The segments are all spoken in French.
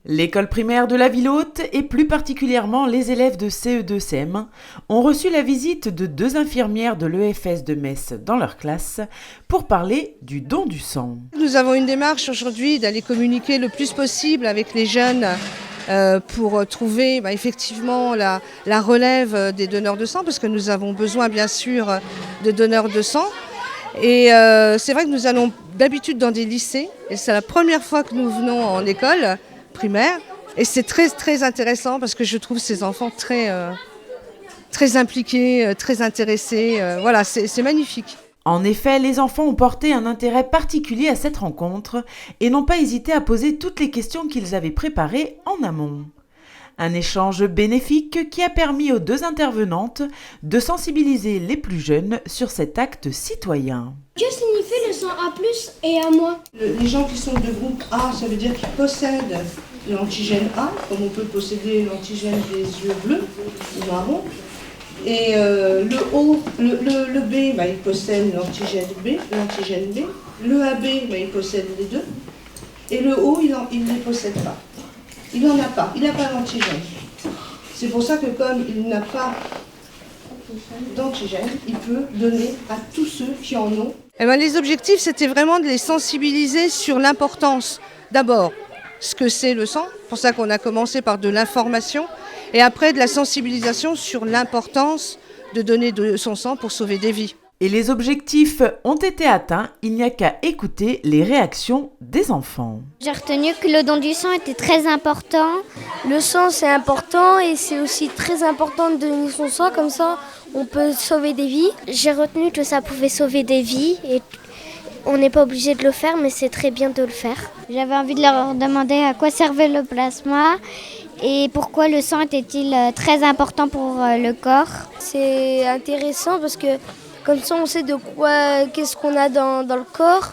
L'école primaire de la ville haute, et plus particulièrement les élèves de CE2-CM1, ont reçu la visite de 2 infirmières de l'EFS de Metz dans leur classe pour parler du don du sang. Nous avons une démarche aujourd'hui d'aller communiquer le plus possible avec les jeunes pour trouver effectivement la relève des donneurs de sang, parce que nous avons besoin bien sûr de donneurs de sang. Et c'est vrai que nous allons d'habitude dans des lycées, et c'est la première fois que nous venons en école primaire, et c'est très très intéressant parce que je trouve ces enfants très impliqués, très intéressés. Voilà, c'est magnifique. En effet, les enfants ont porté un intérêt particulier à cette rencontre et n'ont pas hésité à poser toutes les questions qu'ils avaient préparées en amont. Un échange bénéfique qui a permis aux 2 intervenantes de sensibiliser les plus jeunes sur cet acte citoyen. Que signifie le sang A+ et A-? Les gens qui sont de groupe A, ça veut dire qu'ils possèdent l'antigène A, comme on peut posséder l'antigène des yeux bleus ou marrons. Et le B, il possède l'antigène B. Le AB, il possède les deux. Et le O, il ne les possède pas. Il n'en a pas. Il n'a pas d'antigène. C'est pour ça que comme il n'a pas d'antigène, il peut donner à tous ceux qui en ont. Les objectifs, c'était vraiment de les sensibiliser sur l'importance, d'abord, ce que c'est le sang. C'est pour ça qu'on a commencé par de l'information. Et après, de la sensibilisation sur l'importance de donner de son sang pour sauver des vies. Et les objectifs ont été atteints, il n'y a qu'à écouter les réactions des enfants. J'ai retenu que le don du sang était très important. Le sang, c'est important et c'est aussi très important de donner son sang, comme ça on peut sauver des vies. J'ai retenu que ça pouvait sauver des vies et on n'est pas obligé de le faire, mais c'est très bien de le faire. J'avais envie de leur demander à quoi servait le plasma et pourquoi le sang était-il très important pour le corps. C'est intéressant parce que comme ça, on sait qu'est-ce qu'on a dans le corps.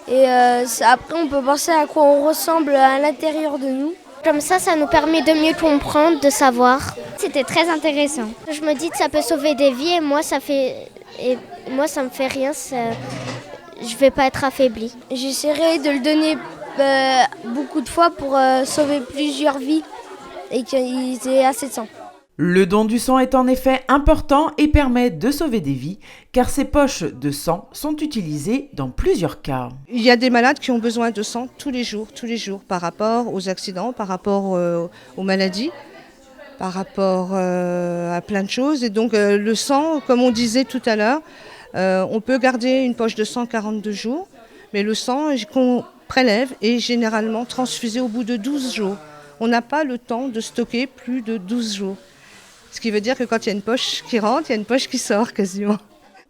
Et après, on peut penser à quoi on ressemble à l'intérieur de nous. Comme ça nous permet de mieux comprendre, de savoir. C'était très intéressant. Je me dis que ça peut sauver des vies et moi, ça me fait rien. Je ne vais pas être affaiblie. J'essaierai de le donner beaucoup de fois pour sauver plusieurs vies et qu'ils aient assez de sang. Le don du sang est en effet important et permet de sauver des vies, car ces poches de sang sont utilisées dans plusieurs cas. Il y a des malades qui ont besoin de sang tous les jours, par rapport aux accidents, par rapport aux maladies, par rapport à plein de choses. Et donc le sang, comme on disait tout à l'heure, on peut garder une poche de sang 42 jours, mais le sang qu'on prélève est généralement transfusé au bout de 12 jours. On n'a pas le temps de stocker plus de 12 jours. Ce qui veut dire que quand il y a une poche qui rentre, il y a une poche qui sort quasiment.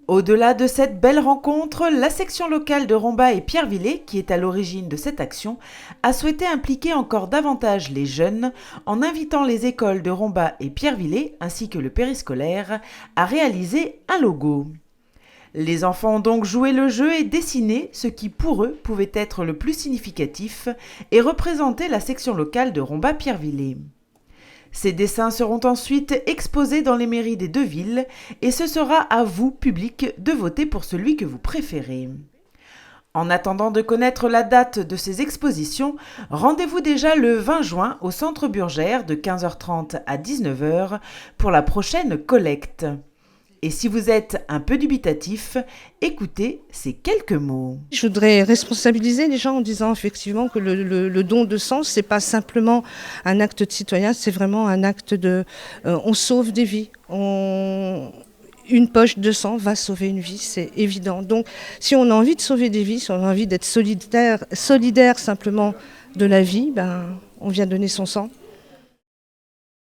Au-delà de cette belle rencontre, la section locale de Romba et Pierrevillers, qui est à l'origine de cette action, a souhaité impliquer encore davantage les jeunes en invitant les écoles de Romba et Pierrevillers ainsi que le périscolaire à réaliser un logo. Les enfants ont donc joué le jeu et dessiné ce qui pour eux pouvait être le plus significatif et représenter la section locale de Romba-Pierrevillers. Ces dessins seront ensuite exposés dans les mairies des 2 villes et ce sera à vous, public, de voter pour celui que vous préférez. En attendant de connaître la date de ces expositions, rendez-vous déjà le 20 juin au Centre Burgère de 15h30 à 19h pour la prochaine collecte. Et si vous êtes un peu dubitatif, écoutez ces quelques mots. Je voudrais responsabiliser les gens en disant effectivement que le don de sang, c'est pas simplement un acte de citoyen, c'est vraiment un acte de... on sauve des vies. Une poche de sang va sauver une vie, c'est évident. Donc si on a envie de sauver des vies, si on a envie d'être solidaire simplement de la vie, on vient donner son sang.